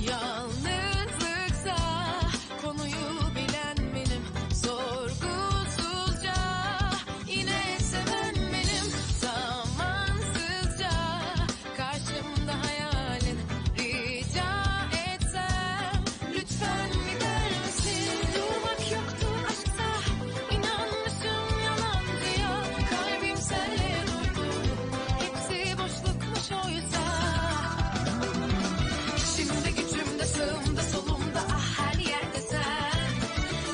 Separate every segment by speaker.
Speaker 1: Yalnızlıksa konuyu bilen benim, sorgusuzca yine seven benim, zamansızca karşımda hayalin, rica etsem lütfen gider misin? Durmak yoktu aşkta, inanmışım yalancıya, kalbim senle durdu, hepsi boşlukmuş oysa. İçimde gücümde sağımda solumda ah her yerde sen,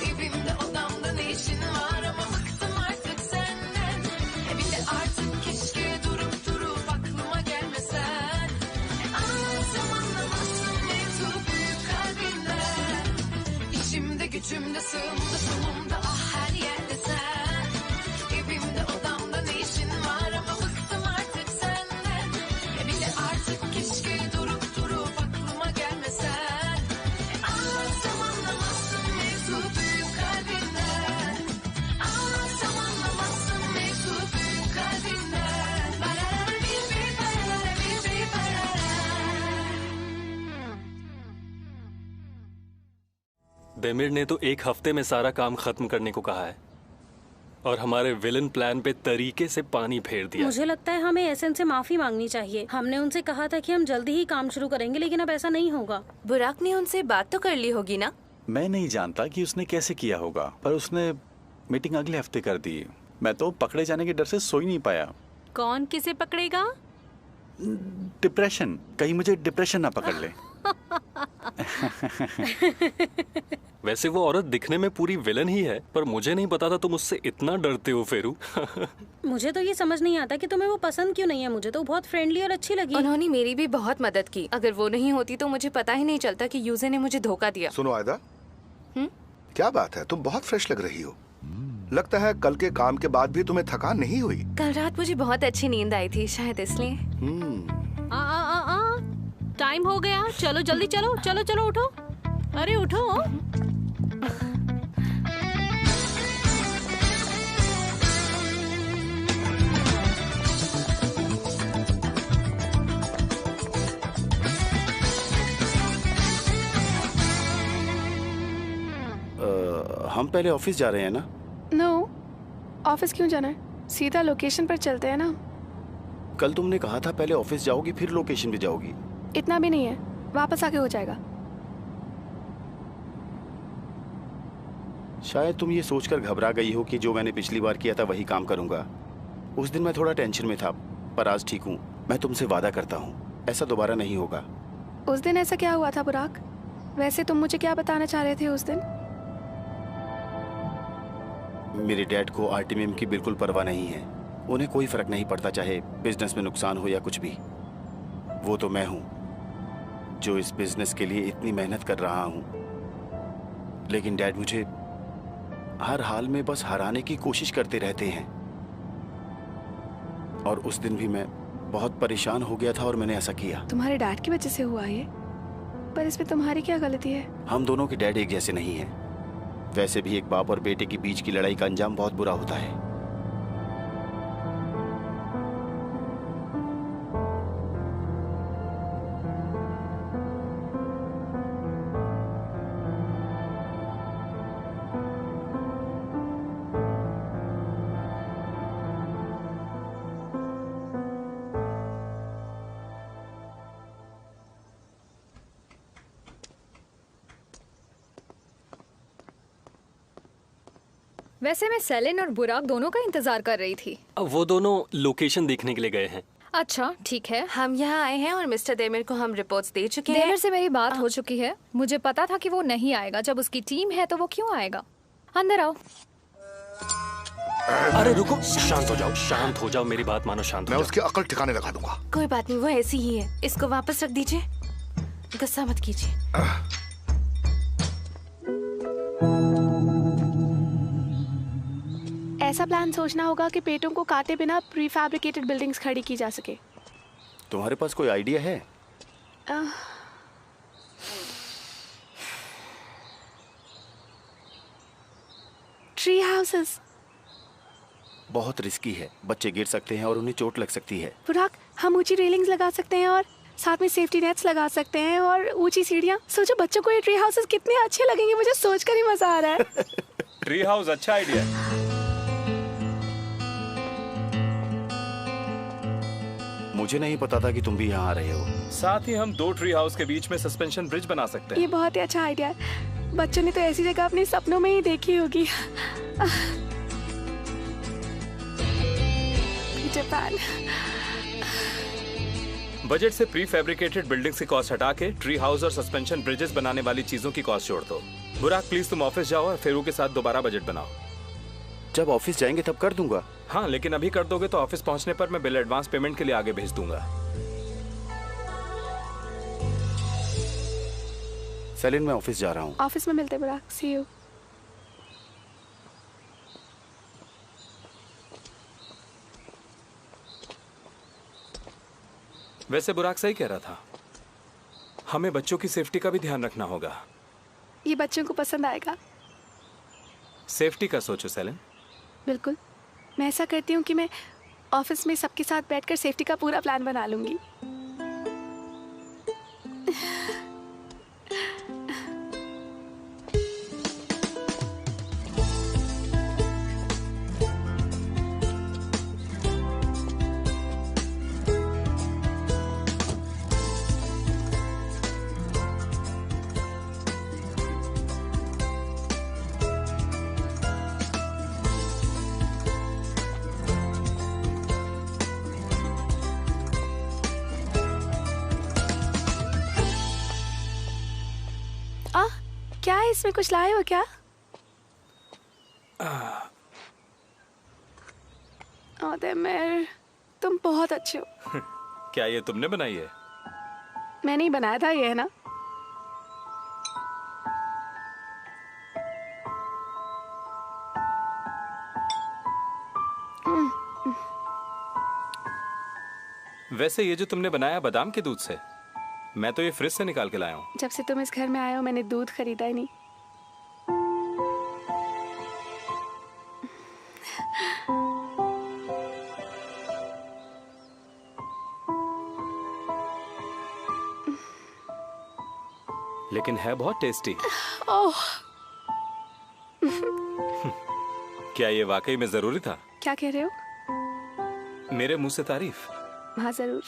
Speaker 1: evimde odamda ne işin var ama bıktım artık senden. Bir de artık keşke durup aklıma gelmesen. Anlatsam anlamazsın mevzu büyük kalbinden. İçimde gücümde sağımda solumda ah her yerde sen, evimde odamda ne işin var ama bıktım artık senden. Bir de artık keşke durup aklıma gelmesen. Anlatsam anlamazsın mevzu büyük kalbinden. Anlatsam anlamazsın mevzu büyük kalbinden. Barara bir barara bir barara.
Speaker 2: देमिर ने तो एक हफ्ते में सारा काम खत्म करने को कहा है और हमारे विलन प्लान पे तरीके से पानी फेर दिया।
Speaker 3: मुझे लगता है हमें एसएन से माफी मांगनी चाहिए। हमने उनसे कहा था कि हम जल्दी ही काम शुरू करेंगे, लेकिन अब ऐसा नहीं होगा।
Speaker 4: बुराक ने उनसे बात तो कर ली होगी ना?
Speaker 5: मैं नहीं जानता कि उसने कैसे किया होगा, पर उसने मीटिंग अगले हफ्ते कर दी। मैं तो पकड़े जाने के डर से सो ही नहीं पाया।
Speaker 4: कौन किसे पकड़ेगा?
Speaker 5: डिप्रेशन, कहीं मुझे डिप्रेशन ना पकड़ ले।
Speaker 2: वैसे वो औरत दिखने में पूरी विलन ही है, पर मुझे नहीं पता था तुम उससे इतना डरते हो फेरू।
Speaker 3: मुझे तो ये समझ नहीं आता कि तुम्हें वो पसंद क्यों नहीं है। मुझे तो बहुत फ्रेंडली और अच्छी लगी।
Speaker 4: उन्होंने मेरी भी बहुत मदद की। अगर वो नहीं होती तो मुझे पता ही नहीं चलता कि यूजे ने मुझे धोखा दिया।
Speaker 6: सुनो आयदा, क्या बात है, तुम बहुत फ्रेश लग रही हो। लगता है कल के काम के बाद भी तुम्हें थकान नहीं हुई।
Speaker 4: कल रात मुझे बहुत अच्छी नींद आई थी, शायद इसलिए।
Speaker 3: टाइम हो गया, चलो जल्दी चलो, चलो चलो उठो। अरे उठो।
Speaker 5: हम पहले ऑफिस जा रहे हैं ना?
Speaker 7: नो, ऑफिस क्यों जाना है? सीधा लोकेशन पर चलते हैं ना।
Speaker 5: कल तुमने कहा था पहले ऑफिस जाओगी फिर लोकेशन पे जाओगी।
Speaker 7: इतना भी नहीं है, वापस आके हो जाएगा।
Speaker 5: शायद तुम ये सोचकर घबरा गई हो कि जो मैंने पिछली बार किया था वही काम करूंगा। उस दिन मैं थोड़ा टेंशन में था, पर आज ठीक हूँ। मैं तुमसे वादा करता हूँ ऐसा दोबारा नहीं होगा।
Speaker 7: उस दिन ऐसा क्या हुआ था बुराक? वैसे तुम मुझे क्या बताना चाह रहे थे उस दिन?
Speaker 5: मेरे डैड को आर्टिमियम की बिल्कुल परवाह नहीं है। उन्हें कोई फर्क नहीं पड़ता चाहे बिजनेस में नुकसान हो या कुछ भी। वो तो मैं हूँ जो इस बिजनेस के लिए इतनी मेहनत कर रहा हूँ, लेकिन डैड मुझे हर हाल में बस हराने की कोशिश करते रहते हैं। और उस दिन भी मैं बहुत परेशान हो गया था और मैंने ऐसा किया।
Speaker 7: तुम्हारे डैड की वजह से हुआ ये? पर इसमें तुम्हारी क्या गलती है?
Speaker 5: हम दोनों के डैड एक जैसे नहीं हैं। वैसे भी एक बाप और बेटे के बीच की लड़ाई का अंजाम बहुत बुरा होता है।
Speaker 8: वैसे मैं सेलिन और बुराक दोनों का इंतजार कर रही थी।
Speaker 2: अब वो दोनों लोकेशन देखने के लिए गए हैं।
Speaker 8: अच्छा ठीक है।
Speaker 4: हम यहाँ आए हैं और मिस्टर देमिर को हम रिपोर्ट्स दे चुके हैं।
Speaker 8: देमिर से मेरी बात हो चुकी है। मुझे पता था कि वो नहीं आएगा। जब उसकी टीम है तो वो क्यों आएगा? अंदर आओ।
Speaker 2: अरे रुको, शांत हो जाओ, शांत हो जाओ, मेरी बात मानो, शांत हो जाओ।
Speaker 6: मैं उसकी अकल ठिकाने लगा दूंगा।
Speaker 4: कोई बात नहीं, वो ऐसी ही है। इसको वापस रख दीजिए, गुस्सा मत कीजिए।
Speaker 7: ऐसा प्लान सोचना होगा कि पेटों को काटे बिना प्रीफैब्रिकेटेड बिल्डिंग्स खड़ी की जा सके।
Speaker 5: तुम्हारे पास कोई आइडिया है?
Speaker 7: Tree houses.
Speaker 5: बहुत रिस्की है, बच्चे गिर सकते हैं और उन्हें चोट लग सकती है।
Speaker 7: बुराक, हम ऊंची रेलिंग्स लगा सकते हैं और साथ में सेफ्टी नेट्स लगा सकते हैं और ऊंची सीढ़ियाँ। सोचो बच्चों को ये ट्री हाउसेस कितने अच्छे लगेंगे, मुझे सोचकर ही मजा आ रहा है।
Speaker 2: ट्री हाउस अच्छा आइडिया है।
Speaker 5: मुझे नहीं पता था कि तुम भी यहाँ आ रहे हो।
Speaker 2: साथ ही हम 2 ट्री हाउस के बीच में सस्पेंशन ब्रिज बना सकते हैं।
Speaker 7: ये बहुत ही अच्छा आइडिया है। बच्चों ने तो ऐसी जगह अपने सपनों में ही देखी होगी। जापान।
Speaker 2: बजट से प्री फैब्रिकेटेड बिल्डिंग्स की कॉस्ट हटा के ट्री हाउस और सस्पेंशन ब्रिजेस बनाने वाली चीजों की कॉस्ट जोड़ दो। बुराक प्लीज तुम ऑफिस जाओ और फेरू के साथ दोबारा बजट बनाओ।
Speaker 5: जब ऑफिस जाएंगे तब कर दूंगा।
Speaker 2: हाँ, लेकिन अभी कर दोगे तो ऑफिस पहुंचने पर मैं बिल एडवांस पेमेंट के लिए आगे भेज दूंगा।
Speaker 5: सेलिन, मैं ऑफिस जा रहा हूँ।
Speaker 7: ऑफिस में मिलते बुराक, सी यू।
Speaker 2: वैसे बुराक सही कह रहा था, हमें बच्चों की सेफ्टी का भी ध्यान रखना होगा।
Speaker 7: ये बच्चों को पसंद आएगा।
Speaker 2: सेफ्टी का सोचो सेलिन।
Speaker 7: बिल्कुल, मैं ऐसा करती हूँ कि मैं ऑफिस में सबके साथ बैठकर सेफ्टी का पूरा प्लान बना लूंगी। क्या है इसमें, कुछ लाए हो क्या? ओदेमिर, तुम बहुत अच्छे हो।
Speaker 2: क्या ये तुमने बनाई है?
Speaker 7: मैंने ही बनाया था, ये है ना?
Speaker 2: वैसे ये जो तुमने बनाया बादाम के दूध से? मैं तो ये फ्रिज से निकाल के लाया हूँ।
Speaker 7: जब से तुम इस घर में आए हो मैंने दूध खरीदा ही नहीं।
Speaker 2: लेकिन है बहुत टेस्टी।
Speaker 7: ओह,
Speaker 2: क्या ये वाकई में जरूरी था?
Speaker 7: क्या कह रहे हो?
Speaker 2: मेरे मुंह से तारीफ।
Speaker 7: हाँ जरूर।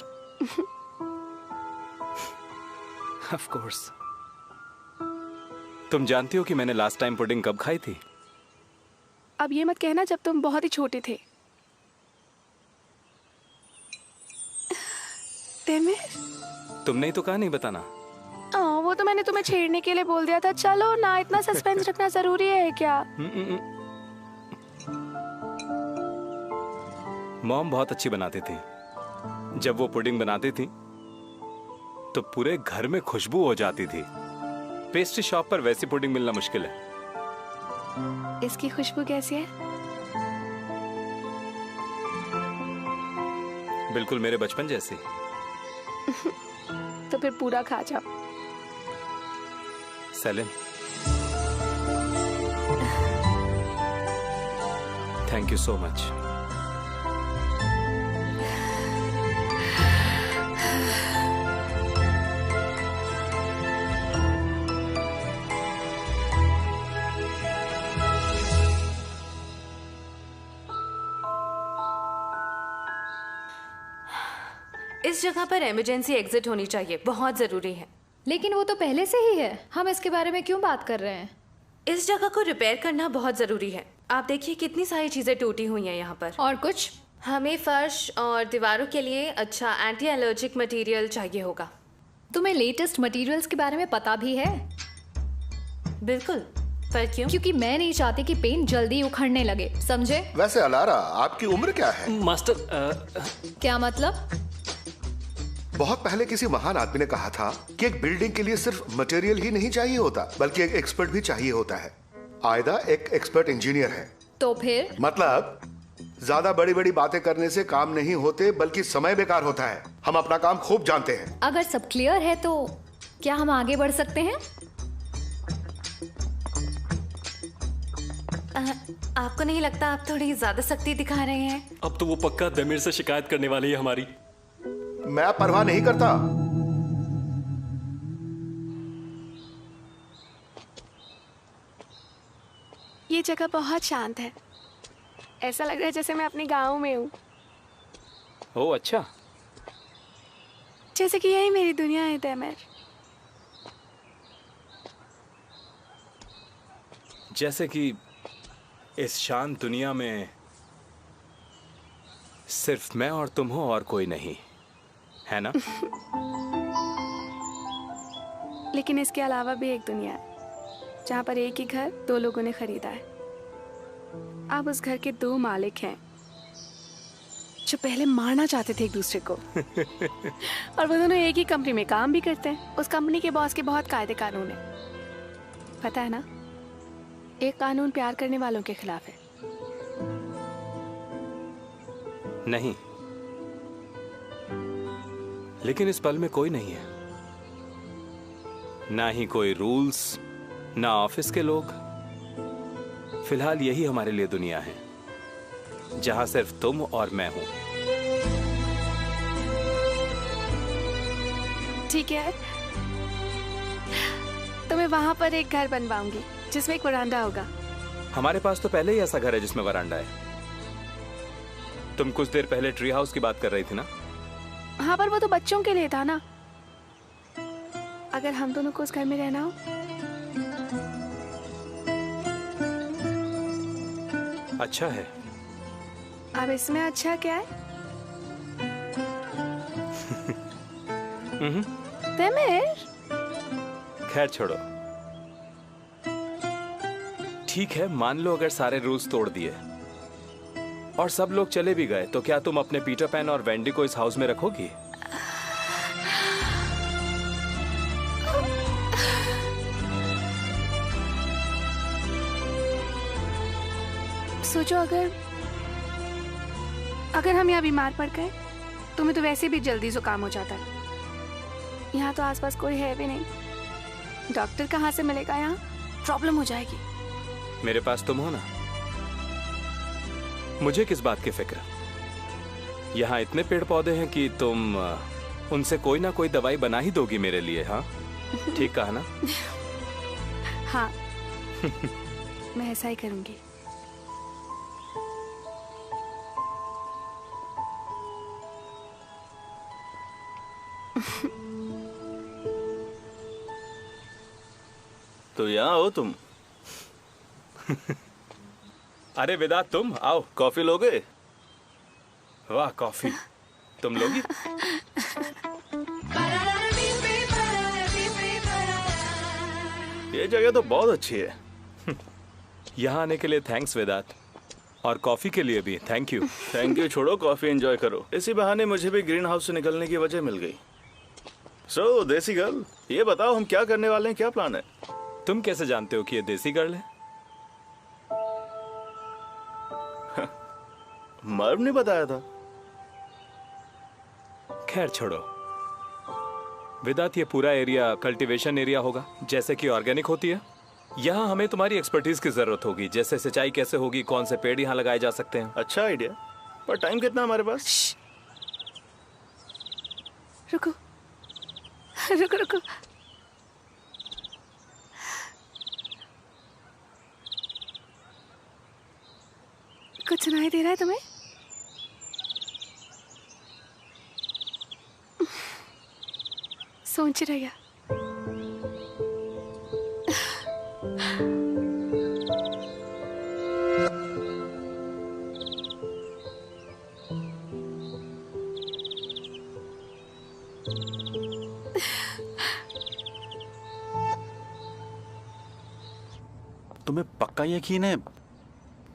Speaker 2: Of course. तुम जानती हो कि मैंने लास्ट टाइम पुडिंग कब खाई थी?
Speaker 7: अब ये मत कहना जब तुम बहुत ही छोटे थे।
Speaker 2: तुमने ही तो कहा नहीं बताना।
Speaker 7: वो तो मैंने तुम्हें छेड़ने के लिए बोल दिया था। चलो ना, इतना सस्पेंस रखना जरूरी है क्या?
Speaker 2: मॉम बहुत अच्छी बनाती थी। जब वो पुडिंग बनाती थी तो पूरे घर में खुशबू हो जाती थी। पेस्ट्री शॉप पर वैसी पुडिंग मिलना मुश्किल है।
Speaker 7: इसकी खुशबू कैसी है?
Speaker 2: बिल्कुल मेरे बचपन जैसी।
Speaker 7: तो फिर पूरा खा जाओ।
Speaker 2: Celine, thank you so much.
Speaker 4: इस जगह पर इमरजेंसी एग्जिट होनी चाहिए, बहुत जरूरी है।
Speaker 8: लेकिन वो तो पहले से ही है, हम इसके बारे में क्यों बात कर रहे हैं?
Speaker 4: इस जगह को रिपेयर करना बहुत जरूरी है। आप देखिए कितनी सारी चीजें टूटी हुई हैं यहाँ पर।
Speaker 8: और कुछ?
Speaker 4: हमें फर्श और दीवारों के लिए अच्छा एंटी एलर्जिक मटेरियल चाहिए होगा।
Speaker 8: तुम्हें लेटेस्ट मटेरियल्स के बारे में पता भी है?
Speaker 4: बिल्कुल, पर क्यों?
Speaker 8: क्योंकि मैं नहीं चाहती कि पेन जल्दी उखड़ने लगे, समझे?
Speaker 6: वैसे अलारा, आपकी उम्र क्या है?
Speaker 2: मास्टर
Speaker 8: क्या मतलब?
Speaker 6: बहुत पहले किसी महान आदमी ने कहा था कि एक बिल्डिंग के लिए सिर्फ मटेरियल ही नहीं चाहिए होता, बल्कि एक एक्सपर्ट भी चाहिए होता है। आयदा एक एक्सपर्ट इंजीनियर है।
Speaker 8: तो फिर?
Speaker 6: मतलब ज्यादा बड़ी बड़ी बातें करने से काम नहीं होते, बल्कि समय बेकार होता है। हम अपना काम खूब जानते हैं।
Speaker 8: अगर सब क्लियर है तो क्या हम आगे बढ़ सकते हैं?
Speaker 4: आपको नहीं लगता आप थोड़ी ज्यादा सख्ती दिखा रहे हैं?
Speaker 9: अब तो वो पक्का दमीर से शिकायत करने वाली है हमारी।
Speaker 6: मैं परवाह नहीं करता।
Speaker 7: ये जगह बहुत शांत है। ऐसा लग रहा है जैसे मैं अपने गांव में हूँ,
Speaker 2: ओह अच्छा।
Speaker 7: जैसे कि यही मेरी दुनिया है तैमूर।
Speaker 2: जैसे कि इस शांत दुनिया में सिर्फ मैं और तुम हो और कोई नहीं, है ना?
Speaker 7: लेकिन इसके अलावा भी एक दुनिया है जहाँ पर एक ही घर दो लोगों ने खरीदा है। आप उस घर के दो मालिक हैं जो पहले मारना चाहते थे एक दूसरे को। और वो दोनों एक ही कंपनी में काम भी करते हैं। उस कंपनी के बॉस के बहुत कायदे कानून है, पता है ना? एक कानून प्यार करने वालों के खिलाफ है।
Speaker 2: नहीं, लेकिन इस पल में कोई नहीं है, ना ही कोई रूल्स, ना ऑफिस के लोग। फिलहाल यही हमारे लिए दुनिया है जहां सिर्फ तुम और मैं हूं।
Speaker 7: ठीक है, तो मैं वहां पर एक घर बनवाऊंगी जिसमें एक वरांडा होगा।
Speaker 2: हमारे पास तो पहले ही ऐसा घर है जिसमें वरांडा है। तुम कुछ देर पहले ट्री हाउस की बात कर रही थी ना?
Speaker 7: हाँ, पर वो तो बच्चों के लिए था ना। अगर हम दोनों को उस घर में रहना हो।
Speaker 2: अच्छा है।
Speaker 7: अब इसमें अच्छा क्या है? तैमूर,
Speaker 2: खैर छोड़ो। ठीक है, मान लो अगर सारे रूल्स तोड़ दिए और सब लोग चले भी गए, तो क्या तुम अपने पीटर पैन और वेंडी को इस हाउस में रखोगी?
Speaker 7: सोचो, अगर हम यहाँ बीमार पड़ गए, तुम्हें तो वैसे भी जल्दी जुकाम हो जाता है। यहाँ तो आसपास कोई है भी नहीं। डॉक्टर कहाँ से मिलेगा? यहाँ प्रॉब्लम हो जाएगी।
Speaker 2: मेरे पास तुम हो ना, मुझे किस बात की फिक्र। यहाँ इतने पेड़ पौधे हैं कि तुम उनसे कोई ना कोई दवाई बना ही दोगी मेरे लिए। हाँ, ठीक कहा ना?
Speaker 7: हाँ, मैं ऐसा ही करूंगी।
Speaker 10: तो यहाँ हो तुम?
Speaker 2: अरे वेदांत, तुम आओ।
Speaker 10: कॉफी लोगे?
Speaker 2: वाह, कॉफी तुम लोगी?
Speaker 10: ये जगह तो बहुत अच्छी है।
Speaker 2: यहाँ आने के लिए थैंक्स वेदांत, और कॉफी के लिए भी थैंक यू।
Speaker 10: थैंक यू छोड़ो, कॉफी एंजॉय करो। इसी बहाने मुझे भी ग्रीन हाउस से निकलने की वजह मिल गई। सो देसी गर्ल, ये बताओ हम क्या करने वाले हैं, क्या प्लान है?
Speaker 2: तुम कैसे जानते हो कि ये देसी गर्ल है?
Speaker 10: मर्व ने बताया था।
Speaker 2: खैर छोड़ो वेदांत, ये पूरा एरिया कल्टीवेशन एरिया होगा, जैसे कि ऑर्गेनिक होती है। यहाँ हमें तुम्हारी एक्सपर्टीज की जरूरत होगी, जैसे सिंचाई कैसे होगी, कौन से पेड़ यहाँ लगाए जा सकते हैं।
Speaker 10: अच्छा आइडिया, पर टाइम कितना हमारे पास?
Speaker 7: रुको रुको रुको, कुछ सुनाई दे रहा है तुम्हें? सोच रही है।
Speaker 5: तुम्हें पक्का यकीन है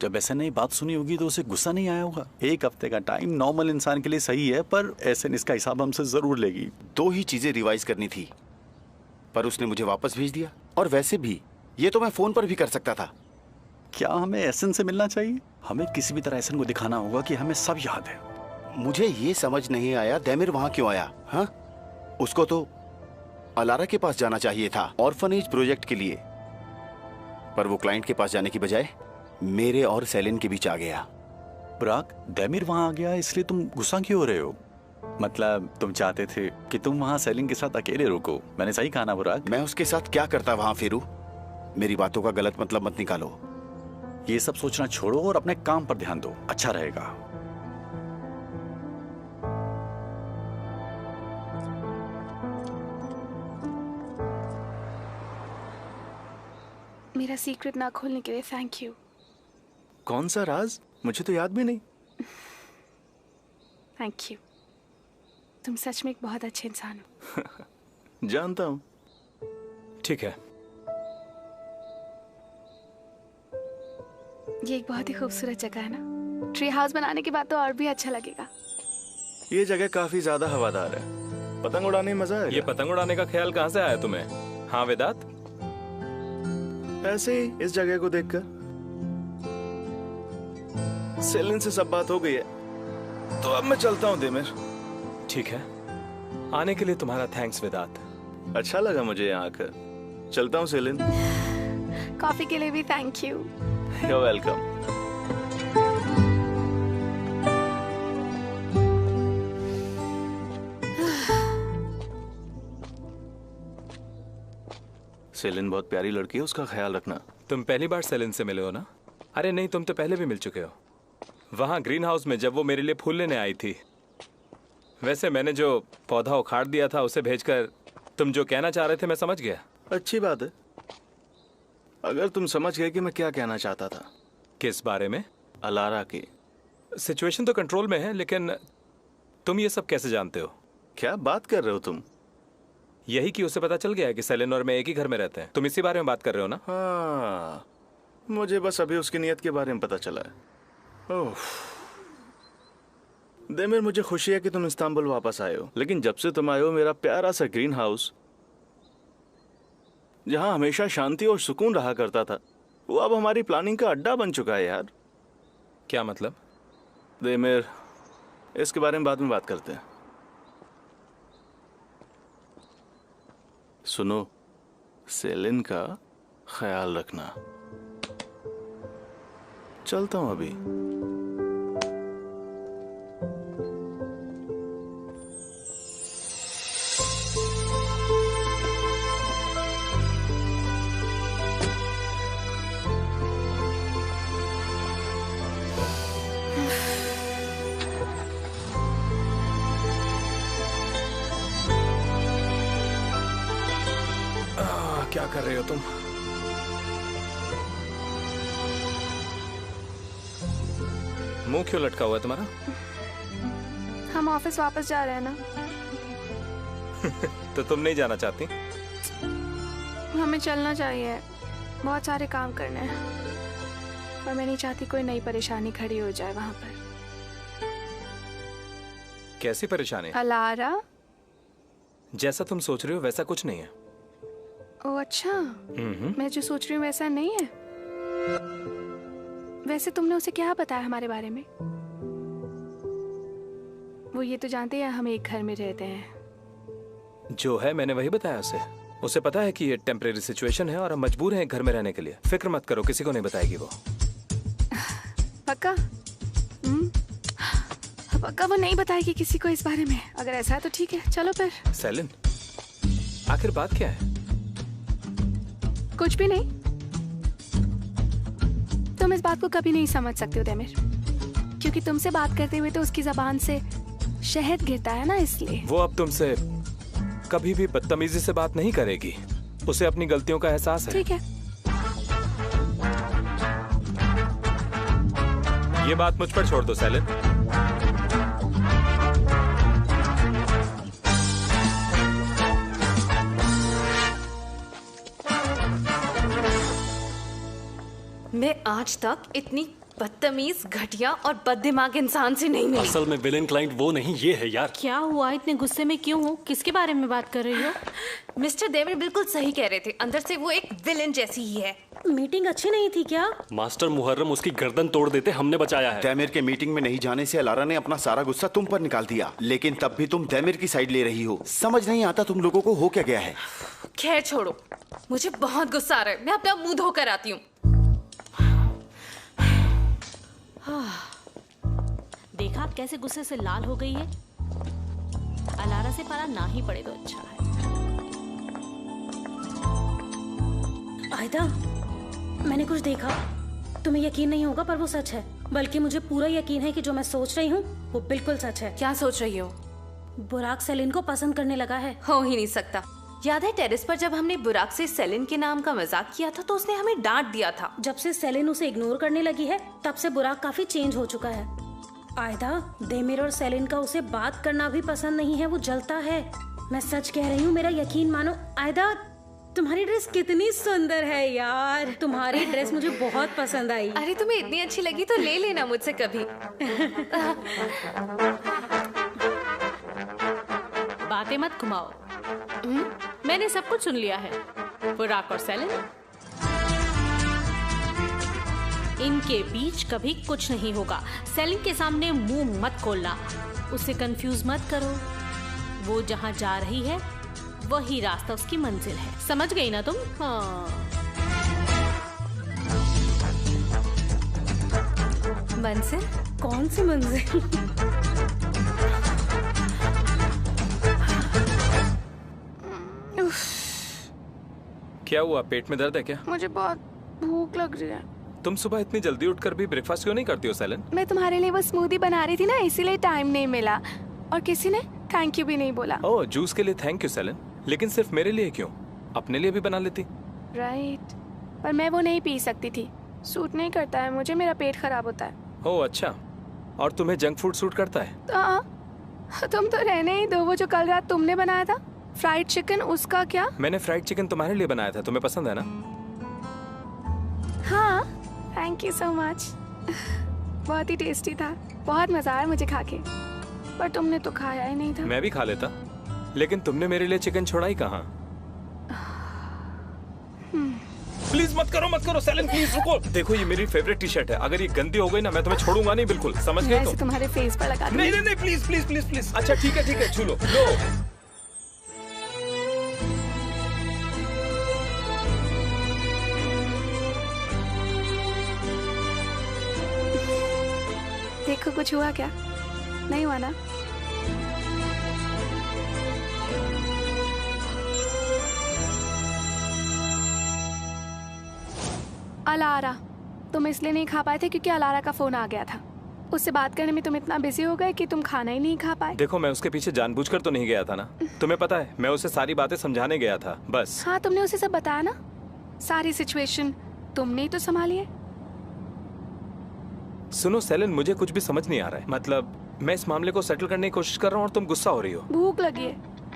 Speaker 5: जब ऐसे नहीं बात सुनी होगी तो उसे गुस्सा नहीं आया होगा? एक हफ्ते का टाइम नॉर्मल इंसान के लिए सही है, पर ऐसे इसका हिसाब हमसे जरूर लेगी। 2 ही चीजें रिवाइज करनी थी, पर उसने मुझे वापस भेज दिया। और वैसे भी ये तो मैं फोन पर भी कर सकता था। क्या हमें एसन से मिलना चाहिए? हमें किसी भी तरह एसन को दिखाना होगा कि हमें सब याद है। मुझे ये समझ नहीं आया दैमिर वहां क्यों आया। हाँ, उसको तो अलारा के पास जाना चाहिए था ऑर्फनेज प्रोजेक्ट के लिए, पर वो क्लाइंट के पास जाने की बजाय मेरे और सेलिन के बीच आ गया।
Speaker 11: पराग, दैमिर वहां आ गया इसलिए तुम गुस्सा क्यों हो रहे हो? मतलब तुम चाहते थे कि तुम वहां सेलिन के साथ अकेले रुको। मैंने सही कहा ना पराग?
Speaker 5: मैं उसके साथ क्या करता वहां फिरू? मेरी बातों का गलत मतलब मत निकालो।
Speaker 11: ये सब सोचना छोड़ो और अपने काम पर ध्यान दो, अच्छा रहेगा।
Speaker 7: मेरा सीक्रेट ना खोलने के लिए थैंक यू।
Speaker 10: कौन सा राज? मुझे तो याद भी नहीं।
Speaker 7: Thank you. तुम सच में एक बहुत अच्छे इंसान हो।
Speaker 10: जानता हूँ।
Speaker 2: ठीक है।
Speaker 7: ये एक बहुत ही खूबसूरत जगह है ना। ट्री हाउस बनाने के बाद तो और भी अच्छा लगेगा।
Speaker 10: ये जगह काफी ज्यादा हवादार है। पतंग उड़ाने में मजा आएगा।
Speaker 2: ये पतंग उड़ाने का ख्याल कहाँ से आया तुम्हें? हाँ वेदांत?
Speaker 10: ऐसे ही इस जगह को देखकर। सेलिन से सब बात हो गई है, तो अब मैं चलता हूँ देमिर।
Speaker 2: ठीक है, आने के लिए तुम्हारा थैंक्स वेदांत।
Speaker 10: अच्छा लगा मुझे यहाँ आकर। चलता हूँ सेलिन।
Speaker 7: कॉफी के लिए भी thank you.
Speaker 10: You're welcome. Salient बहुत प्यारी लड़की है, उसका ख्याल रखना।
Speaker 2: तुम पहली बार सेलिन से मिले हो ना? अरे नहीं, तुम तो पहले भी मिल चुके हो। वहां ग्रीन हाउस में जब वो मेरे लिए फूल लेने आई थी। वैसे मैंने जो पौधा उखाड़ दिया था उसे भेजकर तुम जो कहना चाह रहे थे मैं समझ गया।
Speaker 10: अच्छी बात है। अगर तुम समझ गए कि मैं क्या कहना चाहता था।
Speaker 2: किस बारे में?
Speaker 10: अलारा की।
Speaker 2: सिचुएशन तो कंट्रोल में है, लेकिन तुम ये सब कैसे जानते हो?
Speaker 10: क्या बात कर रहे हो तुम?
Speaker 2: यही कि उसे पता चल गया कि सेलिन और मैं एक ही घर में रहते हैं। तुम इसी बारे में बात कर रहे हो ना?
Speaker 10: हाँ, मुझे बस अभी उसकी नीयत के बारे में पता चला है। ओह देमिर, मुझे खुशी है कि तुम इस्तांबुल वापस आए हो, लेकिन जब से तुम आए हो मेरा प्यारा सा ग्रीन हाउस जहां हमेशा शांति और सुकून रहा करता था, वो अब हमारी प्लानिंग का अड्डा बन चुका है यार।
Speaker 2: क्या मतलब?
Speaker 10: देमिर, इसके बारे में बाद में बात करते हैं। सुनो, सेलिन का ख्याल रखना। चलता हूं अभी।
Speaker 2: क्या कर रहे हो तुम? मुंह क्यों लटका हुआ है तुम्हारा?
Speaker 7: हम ऑफिस वापस जा रहे हैं ना।
Speaker 2: तो तुम नहीं जाना चाहती?
Speaker 7: हमें चलना चाहिए, बहुत सारे काम करने हैं और मैं नहीं चाहती कोई नई परेशानी खड़ी हो जाए वहां पर।
Speaker 2: कैसी परेशानी?
Speaker 7: अलारा,
Speaker 2: जैसा तुम सोच रहे हो वैसा कुछ नहीं है।
Speaker 7: ओ अच्छा, मैं जो सोच रही हूँ वैसा नहीं है। वैसे तुमने उसे क्या बताया हमारे बारे में? वो ये तो जानते हैं हम एक घर में रहते हैं।
Speaker 2: जो है मैंने वही बताया उसे। उसे पता है कि ये टेम्परेरी सिचुएशन है और हम मजबूर हैं एक घर में रहने के लिए। फिक्र मत करो, किसी को नहीं बताएगी वो।
Speaker 7: पक्का? पक्का वो नहीं बताएगी किसी को इस बारे में? अगर ऐसा है तो ठीक है, चलो फिर।
Speaker 2: सेलिन, आखिर बात क्या है?
Speaker 7: कुछ भी नहीं। तुम इस बात को कभी नहीं समझ सकते हो देमिर, क्योंकि तुमसे बात करते हुए तो उसकी जबान से शहद गिरता है ना, इसलिए। वो
Speaker 2: अब तुमसे कभी भी बदतमीजी से बात नहीं करेगी। उसे अपनी गलतियों का एहसास है।
Speaker 7: ठीक है।
Speaker 2: ये बात मुझ पर छोड़ दो सेलिन।
Speaker 4: मैं आज तक इतनी बदतमीज, घटिया और बददिमाग इंसान से नहीं मिली।
Speaker 9: असल में विलेन क्लाइंट वो नहीं, ये है यार।
Speaker 3: क्या हुआ? इतने गुस्से में क्यों हो? किसके बारे में बात कर रही हो?
Speaker 4: मिस्टर देमिर बिल्कुल सही कह रहे थे, अंदर से वो एक विलेन जैसी ही है।
Speaker 3: मीटिंग अच्छी नहीं थी क्या?
Speaker 9: मास्टर मुहर्रम उसकी गर्दन तोड़ देते, हमने बचाया है।
Speaker 5: दैमिर के मीटिंग में नहीं जाने से अलारा ने अपना सारा गुस्सा तुम पर निकाल दिया, लेकिन तब भी तुम दैमिर की साइड ले रही हो। समझ नहीं आता तुम लोगों को हो क्या गया है।
Speaker 4: खैर छोड़ो, मुझे बहुत गुस्सा आ रहा है। मैं अपना मुंह धोकर आती हूँ।
Speaker 12: बात कैसे गुस्से से लाल हो गई है। अलारा से पारा ना ही पड़े तो अच्छा है।
Speaker 3: आयदा, मैंने कुछ देखा, तुम्हें यकीन नहीं होगा पर वो सच है। बल्कि मुझे पूरा यकीन है कि जो मैं सोच रही हूँ वो बिल्कुल सच है।
Speaker 4: क्या सोच रही हो?
Speaker 3: बुराक सेलिन को पसंद करने लगा है।
Speaker 4: हो ही नहीं सकता। याद है टेरेस पर जब हमने बुराक से सेलिन के नाम का मजाक किया था तो उसने हमें डांट दिया था।
Speaker 3: जब से सेलिन उसे इग्नोर करने लगी है तब से बुराक काफी चेंज हो चुका है। आयदा, देमिर और सेलिन का उसे बात करना भी पसंद नहीं है, वो जलता है। मैं सच कह रही हूँ, मेरा यकीन मानो। आयदा, तुम्हारी ड्रेस कितनी सुंदर है यार, तुम्हारी ड्रेस मुझे बहुत पसंद आई।
Speaker 4: अरे तुम्हें इतनी अच्छी लगी तो ले लेना मुझसे कभी।
Speaker 12: बातें मत घुमाओ। मैंने सब कुछ सुन लिया है। बुराक और सेलिन, इनके बीच कभी कुछ नहीं होगा। सेलिन के सामने मुंह मत खोलना, उसे कंफ्यूज मत करो। वो जहाँ जा रही है वही रास्ता उसकी मंजिल है। समझ गई ना तुम? हाँ।
Speaker 4: मंजिल?
Speaker 3: कौन सी मंजिल?
Speaker 2: क्या हुआ, पेट में दर्द है क्या?
Speaker 7: मुझे बहुत भूख लग रही है।
Speaker 2: तुम सुबह इतनी जल्दी उठकर भी ब्रेकफास्ट क्यों नहीं करती हो सेलिन?
Speaker 7: मैं तुम्हारे लिए वो स्मूदी बना रही थी ना, इसीलिए टाइम नहीं मिला। और किसी ने थैंक यू भी नहीं बोला।
Speaker 2: ओह, जूस के लिए थैंक यू सेलिन, लेकिन सिर्फ मेरे लिए क्यों? अपने लिए भी बना लेती।
Speaker 7: राइट, पर मैं वो नहीं पी सकती थी, सूट नहीं करता है मुझे, मेरा पेट खराब होता है।
Speaker 2: ओह अच्छा, और तुम्हें जंक फूड सूट करता है?
Speaker 7: तुम तो रहने ही दो। वो जो कल रात तुमने बनाया था फ्राइड चिकन, उसका क्या?
Speaker 2: मैंने फ्राइड चिकन तुम्हारे लिए बनाया था, तुम्हें पसंद है ना?
Speaker 7: हाँ, थैंक यू सो मच। बहुत ही टेस्टी था, बहुत मजा आया मुझे खा के। पर तुमने तो खाया ही नहीं था।
Speaker 2: मैं भी खा लेता, लेकिन तुमने मेरे लिए चिकन छोड़ा ही कहाँ? प्लीज मत करो सेलिन, प्लीज रुको। देखो ये मेरी फेवरेट टी शर्ट है, अगर ये गंदी हो गई ना मैं तुम्हें छोड़ूंगा नहीं, बिल्कुल समझ गए? तो
Speaker 7: तुम्हारे फेस पर लगा
Speaker 2: नहीं नहीं नहीं, प्लीज प्लीज प्लीज प्लीज। अच्छा ठीक है, छू लो।
Speaker 7: देखो कुछ हुआ क्या? नहीं हुआ ना? अलारा, तुम इसलिए नहीं खा पाए थे क्योंकि अलारा का फोन आ गया था। उससे बात करने में तुम इतना बिजी हो गए कि तुम खाना ही नहीं खा पाए।
Speaker 2: देखो मैं उसके पीछे जानबूझकर तो नहीं गया था ना, तुम्हें पता है मैं उसे सारी बातें समझाने गया था बस।
Speaker 7: हाँ, तुमने उसे सब बताया ना, सारी सिचुएशन तुमने ही तो संभाली है।
Speaker 2: सुनो सेलिन, मुझे कुछ भी समझ नहीं आ रहा है। मतलब मैं इस मामले को सेटल करने की कोशिश कर रहा हूँ और तुम गुस्सा हो रही हो।
Speaker 7: भूख लगी है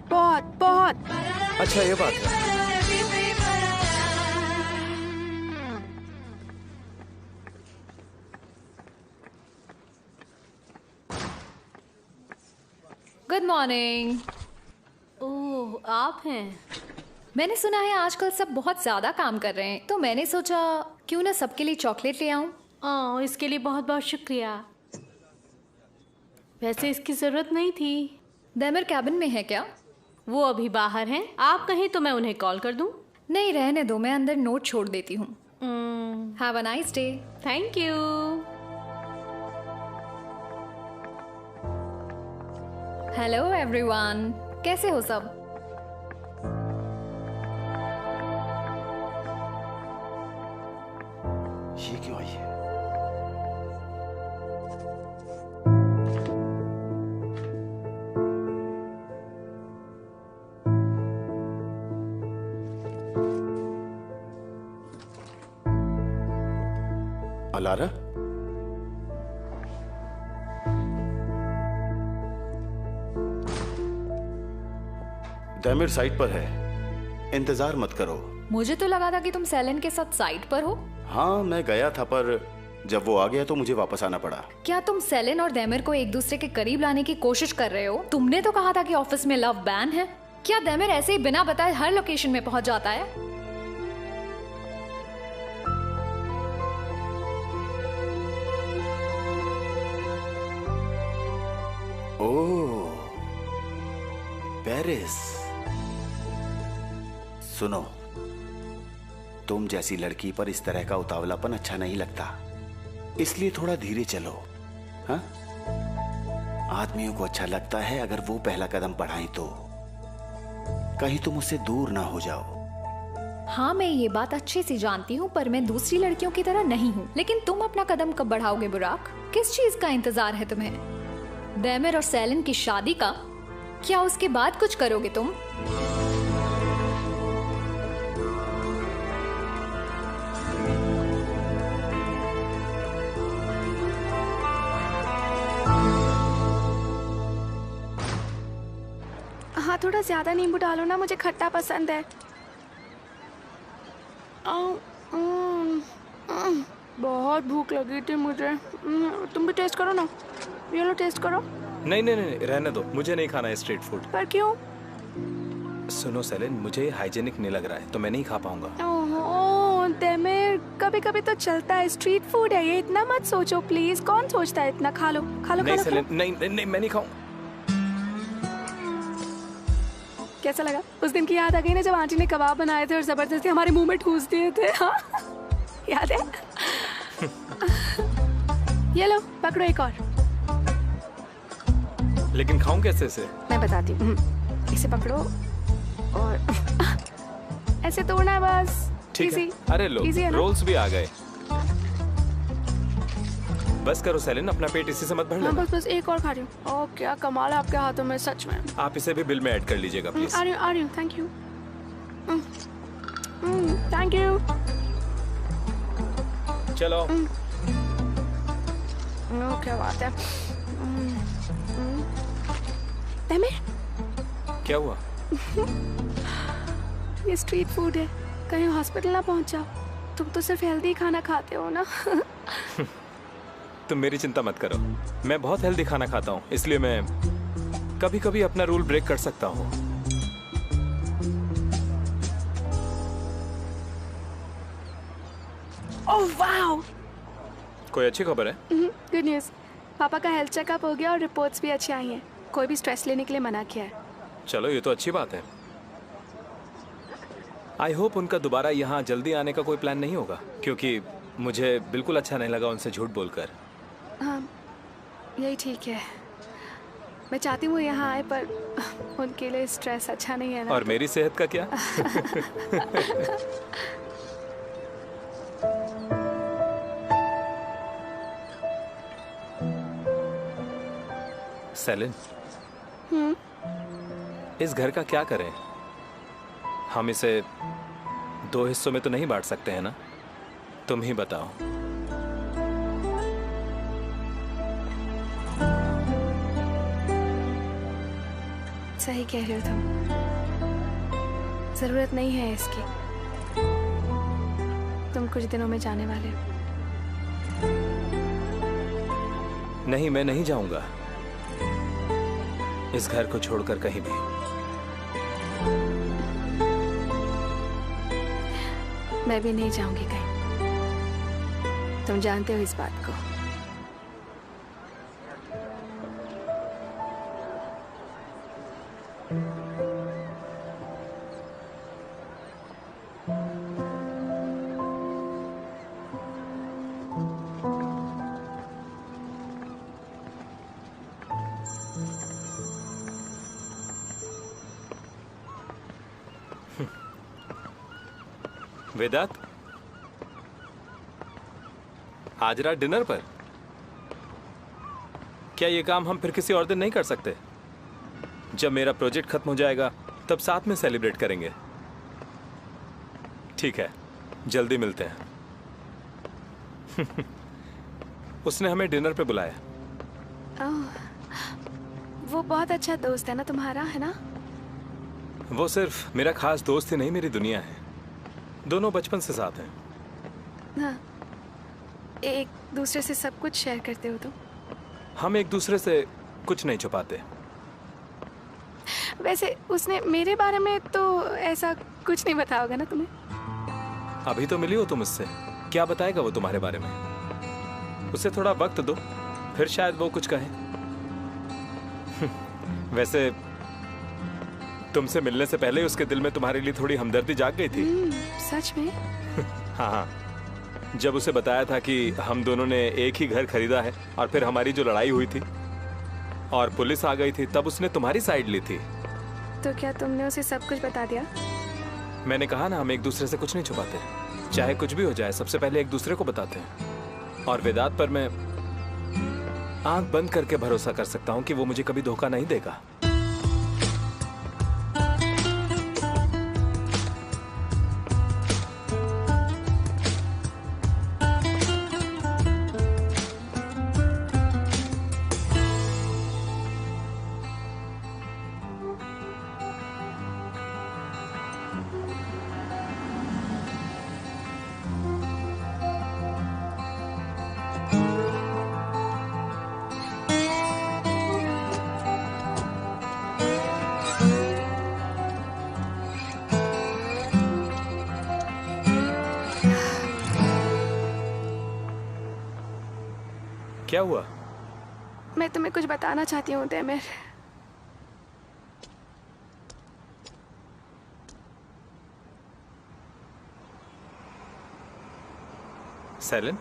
Speaker 7: बहुत बहुत।
Speaker 2: अच्छा ये बात है।
Speaker 8: Good morning.
Speaker 12: ओह, आप हैं?
Speaker 8: मैंने सुना है आजकल सब बहुत ज्यादा काम कर रहे हैं, तो मैंने सोचा क्यों ना सबके लिए चॉकलेट ले आऊं।
Speaker 12: इसके लिए बहुत बहुत शुक्रिया। वैसे इसकी जरूरत नहीं थी।
Speaker 8: देमिर कैबिन में है क्या?
Speaker 12: वो अभी बाहर हैं। आप कहें तो मैं उन्हें कॉल कर दूं?
Speaker 8: नहीं, रहने दो, मैं अंदर नोट छोड़ देती हूँ। Have a nice day.
Speaker 12: Thank you.
Speaker 8: Hello everyone, कैसे हो सब?
Speaker 5: ये क्यों आई है? अलारा, देमिर साइट पर है, इंतजार मत करो।
Speaker 8: मुझे तो लगा था कि तुम सेलिन के साथ साइट पर हो।
Speaker 5: हाँ, मैं गया था पर जब वो आ गया तो मुझे वापस आना पड़ा।
Speaker 8: क्या तुम सेलिन और देमिर को एक दूसरे के करीब लाने की कोशिश कर रहे हो? तुमने तो कहा था कि ऑफिस में लव बैन है। क्या देमिर ऐसे ही बिना बताए हर लोकेशन में पहुंच जाता है?
Speaker 5: ओह, पेरिस। सुनो, तुम जैसी लड़की पर इस तरह का उतावलापन अच्छा नहीं लगता, इसलिए थोड़ा धीरे चलो। हाँ? आदमियों को अच्छा लगता है अगर वो पहला कदम बढ़ाएं तो कहीं तुम उससे दूर ना हो जाओ।
Speaker 8: हाँ, मैं ये बात अच्छे से जानती हूँ, पर मैं दूसरी लड़कियों की तरह नहीं हूँ। लेकिन तुम अपना कदम कब बढ़ाओगे बुराक? किस चीज का इंतजार है तुम्हें? दैमिर और सेलिन की शादी का? क्या उसके बाद कुछ करोगे तुम?
Speaker 7: हाँ, थोड़ा ज्यादा नींबू डालो ना, मुझे खट्टा पसंद है। बहुत भूख लगी थी मुझे। तुम भी टेस्ट करो ना। ये लो, टेस्ट करो।
Speaker 2: नहीं नहीं नहीं, रहने दो, मुझे नहीं खाना है स्ट्रीट फूड।
Speaker 7: पर क्यों?
Speaker 2: सुनो सेलिन, मुझे हाइजेनिक नहीं लग रहा है तो मैं नहीं खा पाऊंगा।
Speaker 7: ओह दैमिर, कभी कभी तो चलता है, स्ट्रीट फूड है ये, इतना मत सोचो प्लीज। कौन सोचता है इतना? खा लो खा लो।
Speaker 2: नहीं
Speaker 7: खा लो,
Speaker 2: सेलिन, नहीं नहीं नहीं, मैं नहीं खाऊं।
Speaker 7: कैसा लगा? उस दिन की याद आ गई ना जब आंटी ने कबाब बनाए थे और जबरदस्ती हमारे मुंह में ठूस दिए थे? हाँ? याद है? ये लो, पकड़ो एक और।
Speaker 2: लेकिन खाऊं कैसे इसे?
Speaker 7: मैं बताती हूँ। इसे पकड़ो और ऐसे तोड़ना है बस।
Speaker 2: ठीक है। अरे लो, रोल्स भी आ गए। बस करो सेलिन, अपना पेट इसी से मत भर लेना।
Speaker 7: बस एक और खा रही हूँ। ओह क्या कमाल है आपके हाथों में, सच में।
Speaker 2: आप इसे भी बिल में ऐड कर लीजिएगा प्लीज।
Speaker 7: आ रही हूँ। Thank you. Thank you.
Speaker 2: चलो।
Speaker 7: क्या बात है। दैमिर,
Speaker 2: क्या हुआ?
Speaker 7: ये स्ट्रीट फूड है, कहीं हॉस्पिटल ना पहुंच जाओ। तुम तो सिर्फ हेल्दी खाना खाते हो ना।
Speaker 2: तुम मेरी चिंता मत करो, मैं बहुत हेल्दी खाना खाता हूँ, इसलिए मैं कभी कभी अपना रूल ब्रेक कर सकता हूँ।
Speaker 7: ओह वाओ,
Speaker 2: कोई अच्छी खबर है?
Speaker 7: Good news. पापा का हेल्थ चेकअप हो गया और रिपोर्ट्स भी अच्छी आई हैं। कोई भी स्ट्रेस लेने के लिए मना किया है।
Speaker 2: चलो, ये तो अच्छी बात है। आई होप उनका दोबारा यहाँ जल्दी आने का कोई प्लान नहीं होगा, क्योंकि मुझे बिल्कुल अच्छा नहीं लगा उनसे झूठ बोलकर।
Speaker 7: हाँ, यही ठीक है। मैं चाहती हूँ यहाँ आए, पर उनके लिए स्ट्रेस अच्छा नहीं है ना।
Speaker 2: और मेरी सेहत का क्या? सेलिन, इस घर का क्या करें? हम इसे 2 हिस्सों में तो नहीं बांट सकते हैं ना? तुम ही बताओ।
Speaker 7: सही कह रहे हो तुम, जरूरत नहीं है इसकी। तुम कुछ दिनों में जाने वाले हो।
Speaker 2: नहीं, मैं नहीं जाऊंगा इस घर को छोड़कर कहीं भी।
Speaker 7: मैं भी नहीं जाऊंगी कहीं, तुम जानते हो इस बात को।
Speaker 2: वेदांत, आज रात डिनर पर? क्या ये काम हम फिर किसी और दिन नहीं कर सकते? जब मेरा प्रोजेक्ट खत्म हो जाएगा तब साथ में सेलिब्रेट करेंगे। ठीक है, जल्दी मिलते हैं। उसने हमें डिनर पे बुलाया।
Speaker 7: वो बहुत अच्छा दोस्त है ना तुम्हारा, है ना?
Speaker 2: वो सिर्फ मेरा खास दोस्त ही नहीं, मेरी दुनिया है। दोनों बचपन से साथ हैं।
Speaker 7: हाँ, एक दूसरे से सब कुछ शेयर करते हो तुम।
Speaker 2: हम एक दूसरे से कुछ नहीं छुपाते।
Speaker 7: वैसे उसने मेरे बारे में तो ऐसा कुछ नहीं बताया होगा ना तुम्हें?
Speaker 2: अभी तो मिली हो तुम उससे, क्या बताएगा वो तुम्हारे बारे में? उसे थोड़ा वक्त दो, फिर शायद वो कुछ कहे। वैसे तुमसे मिलने से पहले उसके दिल में तुम्हारे लिए थोड़ी हमदर्दी जाग गई थी।
Speaker 7: सच में?
Speaker 2: हाँ, जब उसे बताया था कि हम दोनों ने एक ही घर खरीदा है और फिर हमारी जो लड़ाई हुई थी और पुलिस आ गई थी तब उसने तुम्हारी साइड ली थी।
Speaker 7: तो क्या तुमने उसे सब कुछ बता दिया?
Speaker 2: मैंने कहा ना, हम एक दूसरे से कुछ नहीं छुपाते। चाहे कुछ भी हो जाए, सबसे पहले एक दूसरे को बताते हैं। और वेदांत पर मैं आंख बंद करके भरोसा कर सकता हूं कि वो मुझे कभी धोखा नहीं देगा। क्या हुआ?
Speaker 7: मैं तुम्हें कुछ बताना चाहती हूँ तैमूर।
Speaker 2: सेलिन,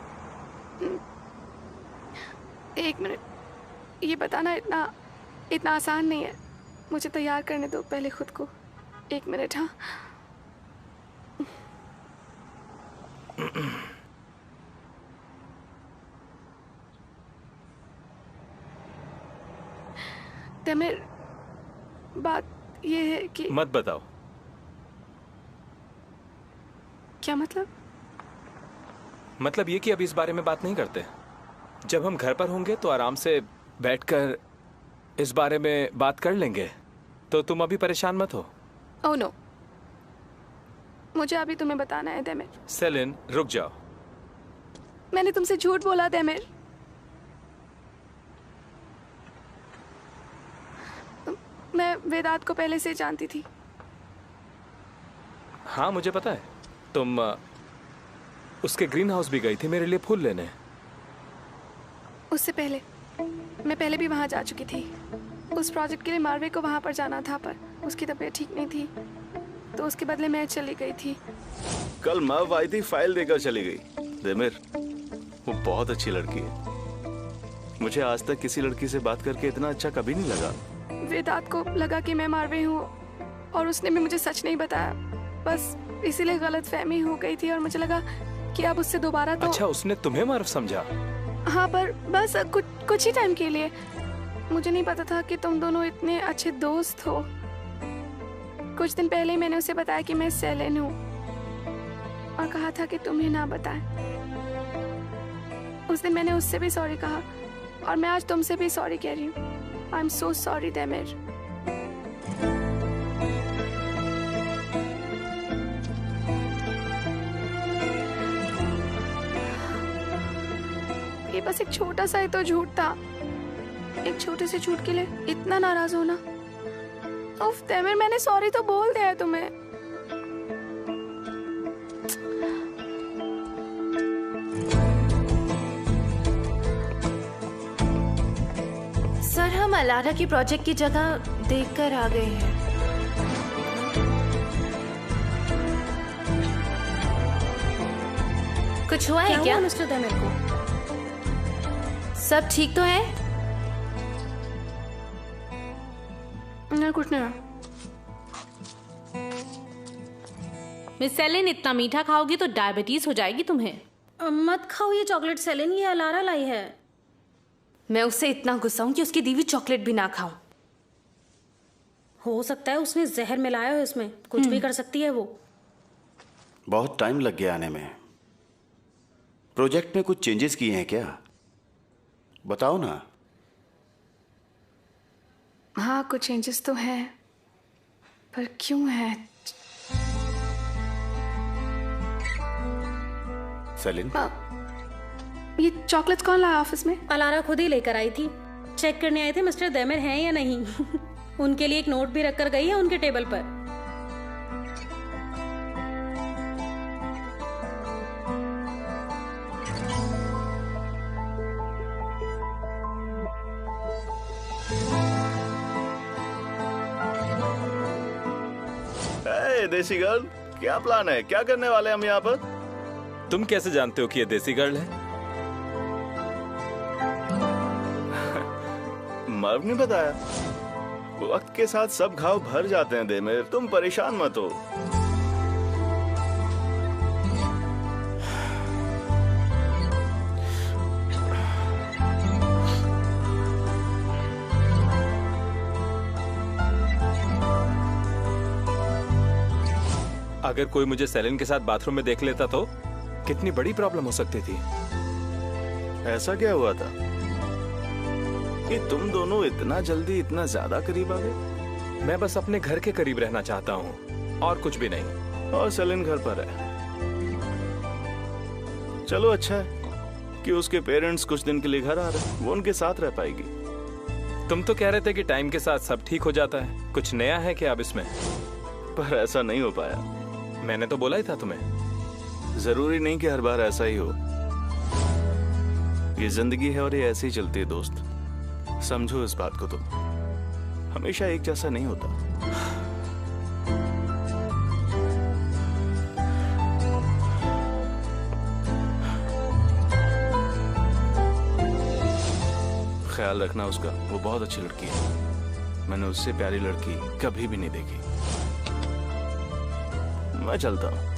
Speaker 7: एक मिनट। ये बताना इतना आसान नहीं है। मुझे तैयार करने दो पहले खुद को। एक मिनट। हाँ, तैमूर, बात ये है कि...
Speaker 2: मत बताओ।
Speaker 7: क्या मतलब?
Speaker 2: मतलब ये कि अभी इस बारे में बात नहीं करते। जब हम घर पर होंगे तो आराम से बैठकर इस बारे में बात कर लेंगे। तो तुम अभी परेशान मत हो।
Speaker 7: ओह नो, मुझे अभी तुम्हें बताना है तैमूर।
Speaker 2: सेलिन, रुक जाओ।
Speaker 7: मैंने तुमसे झूठ बोला तैमूर। मैं वेदांत को पहले से जानती थी।
Speaker 2: हाँ, मुझे पता है। तुम उसके ग्रीन हाउस भी गई थी मेरे लिए फूल लेने।
Speaker 7: उससे पहले मैं पहले भी वहाँ जा चुकी थी। उस प्रोजेक्ट के लिए मार्वे को वहाँ पर जाना था, पर उसकी तबीयत ठीक नहीं थी, तो उसके बदले मैं चली गई थी।
Speaker 10: कल मव आई थी, फाइल देकर चली गई। देमिर, वो बहुत अच्छी लड़की है। मुझे आज तक किसी लड़की से बात करके इतना अच्छा कभी नहीं लगा।
Speaker 7: वेदांत को लगा कि मैं मार्वे हूँ और उसने भी मुझे सच नहीं बताया। बस इसीलिए गलतफहमी हो गई थी और मुझे लगा कि अब उससे दोबारा तो...
Speaker 2: अच्छा, उसने तुम्हें मार्व समझा?
Speaker 7: हाँ, पर बस कुछ ही टाइम के लिए। मुझे नहीं पता था कि तुम दोनों इतने अच्छे दोस्त हो। कुछ दिन पहले मैंने उसे बताया कि मैं सेलिन हूँ और कहा था कि तुम्हें ना बताएं। उस दिन मैंने उससे भी सॉरी कहा और मैं आज तुमसे भी सॉरी कह रही हूँ। I am so sorry Taimur. ये बस एक छोटा सा ही तो झूठ था। एक छोटे से झूठ के लिए इतना नाराज होना। उफ तैमूर, मैंने सॉरी तो बोल दिया तुम्हें।
Speaker 4: सर, हम अलारा की प्रोजेक्ट की जगह देखकर आ गए हैं। कुछ हुआ है क्या
Speaker 3: मिस्टर तैमूर को?
Speaker 4: सब ठीक तो है?
Speaker 7: नहीं, कुछ नहीं।
Speaker 12: मिस सेलिन, इतना मीठा खाओगी तो डायबिटीज हो जाएगी तुम्हें।
Speaker 3: मत खाओ ये चॉकलेट सेलिन, ये अलारा लाई है।
Speaker 4: मैं उससे इतना गुस्सा हूं कि उसकी दी हुई चॉकलेट भी ना खाऊं।
Speaker 3: हो सकता है उसने जहर मिलाया हो इसमें, कुछ भी कर सकती है वो।
Speaker 5: बहुत टाइम लग गया आने में। प्रोजेक्ट में कुछ चेंजेस किए हैं क्या? बताओ ना।
Speaker 7: हाँ, कुछ चेंजेस तो हैं, पर क्यों है?
Speaker 5: सेलिन,
Speaker 7: ये चॉकलेट्स कौन लाया ऑफिस में?
Speaker 3: अलारा खुद ही लेकर आई थी। चेक करने आए थे मिस्टर तैमूर हैं या नहीं। उनके लिए एक नोट भी रख कर गई है उनके टेबल पर।
Speaker 10: देसी गर्ल, क्या प्लान है? क्या करने वाले हम यहाँ पर?
Speaker 2: तुम कैसे जानते हो कि ये देसी गर्ल है?
Speaker 10: मर्व ने बताया। वक्त के साथ सब घाव भर जाते हैं देमिर, तुम परेशान मत हो।
Speaker 2: अगर कोई मुझे सेलिन के साथ बाथरूम में देख लेता तो कितनी बड़ी प्रॉब्लम हो सकती थी।
Speaker 10: ऐसा क्या हुआ था कि तुम दोनों इतना जल्दी इतना ज्यादा करीब आ गए?
Speaker 2: मैं बस अपने घर के करीब रहना चाहता हूँ और कुछ भी नहीं।
Speaker 10: और सेलिन घर पर है। चलो अच्छा है कि उसके पेरेंट्स कुछ दिन के लिए घर आ रहे हैं, वो उनके साथ रह पाएगी।
Speaker 2: तुम तो कह रहे थे कि टाइम के साथ सब ठीक हो जाता है, कुछ नया है क्या अब इसमें?
Speaker 10: पर ऐसा नहीं हो पाया।
Speaker 2: मैंने तो बोला ही था तुम्हें।
Speaker 10: जरूरी नहीं कि हर बार ऐसा ही हो। ये जिंदगी है और ये ऐसे ही चलती है दोस्त, समझो इस बात को। तुम हमेशा एक जैसा नहीं होता। ख्याल रखना उसका, वो बहुत अच्छी लड़की है। मैंने उससे प्यारी लड़की कभी भी नहीं देखी। मैं चलता हूं।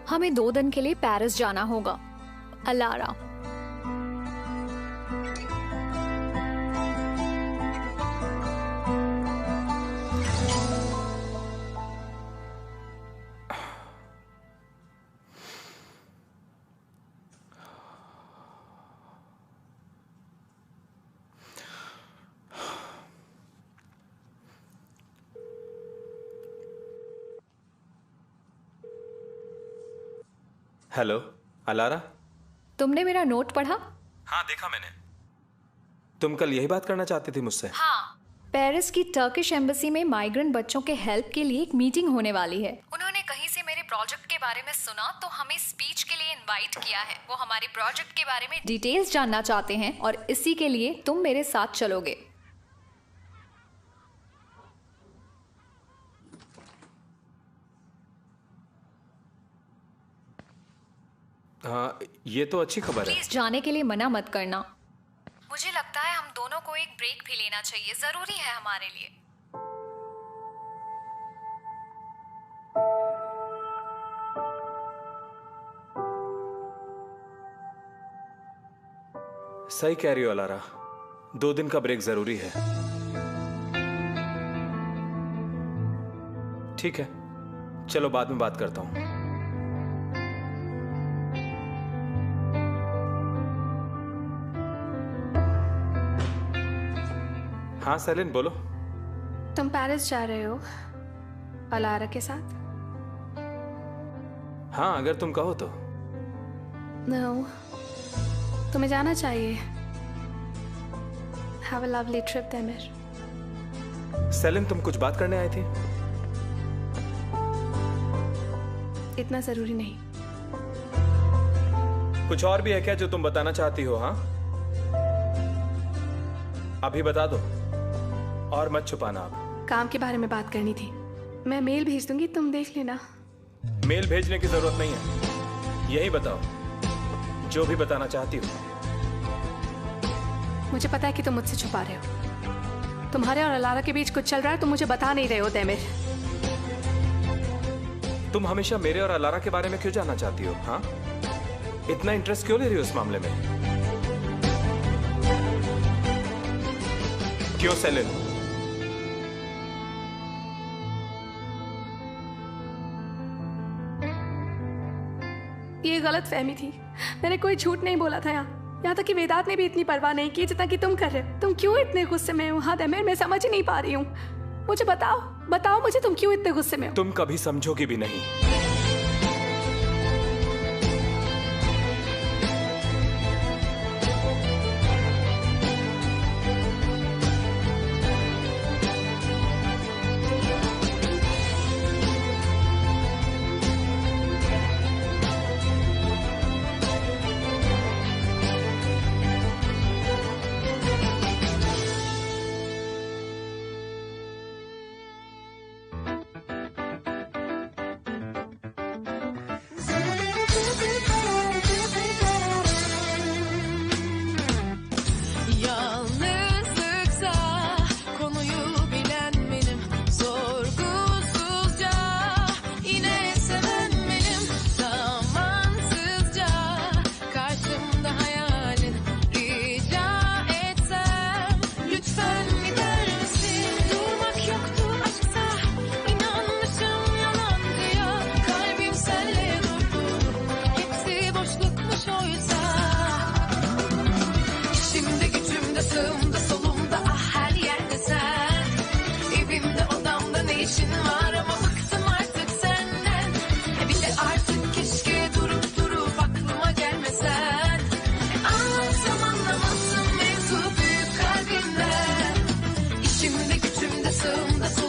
Speaker 8: हमें 2 दिन के लिए पेरिस जाना होगा, अलारा।
Speaker 2: हेलो अलारा,
Speaker 8: तुमने मेरा नोट पढ़ा?
Speaker 2: हाँ देखा मैंने। तुम कल यही बात करना चाहती थी मुझसे?
Speaker 8: हाँ। पेरिस की टर्किश एम्बेसी में माइग्रेंट बच्चों के हेल्प के लिए एक मीटिंग होने वाली है। उन्होंने कहीं से मेरे प्रोजेक्ट के बारे में सुना तो हमें स्पीच के लिए इनवाइट किया है। वो हमारे प्रोजेक्ट के बारे में डिटेल्स जानना चाहते हैं और इसी के लिए तुम मेरे साथ चलोगे।
Speaker 2: हाँ, ये तो अच्छी खबर है।
Speaker 8: प्लीज जाने के लिए मना मत करना। मुझे लगता है हम दोनों को एक ब्रेक भी लेना चाहिए, जरूरी है हमारे लिए।
Speaker 2: सही कह रही हो अलारा, 2 दिन का ब्रेक जरूरी है। ठीक है, चलो बाद में बात करता हूं। हाँ सेलिन बोलो।
Speaker 7: तुम पेरिस जा रहे हो अलारा के साथ?
Speaker 2: हाँ अगर तुम कहो तो।
Speaker 7: नो, तुम्हें जाना चाहिए। Have a lovely trip Demir.
Speaker 2: Selin तुम कुछ बात करने आई थी?
Speaker 7: इतना जरूरी नहीं।
Speaker 2: कुछ और भी है क्या जो तुम बताना चाहती हो? हाँ अभी बता दो और मत छुपाना। आप
Speaker 7: काम के बारे में बात करनी थी। मैं मेल भेज दूंगी, तुम देख लेना।
Speaker 2: मेल भेजने की जरूरत नहीं है, यही बताओ जो भी बताना चाहती हो।
Speaker 7: मुझे पता है कि तुम मुझसे छुपा रहे हो। तुम्हारे और अलारा के बीच कुछ चल रहा है, तुम मुझे बता नहीं रहे हो देमिर।
Speaker 2: तुम हमेशा मेरे और अलारा के बारे में क्यों जानना चाहती हो? हाँ इतना इंटरेस्ट क्यों ले रही हो इस मामले में? क्यों सेलिन?
Speaker 7: ये गलत फहमी थी। मैंने कोई झूठ नहीं बोला था। यहाँ तक कि वेदांत ने भी इतनी परवाह नहीं की जितना कि तुम कर रहे हो। तुम क्यों इतने गुस्से में हो? हाँ देमिर, मैं समझ ही नहीं पा रही हूँ। मुझे बताओ मुझे, तुम क्यों इतने गुस्से में हो?
Speaker 2: तुम कभी समझोगी भी नहीं।
Speaker 1: sağımda solumda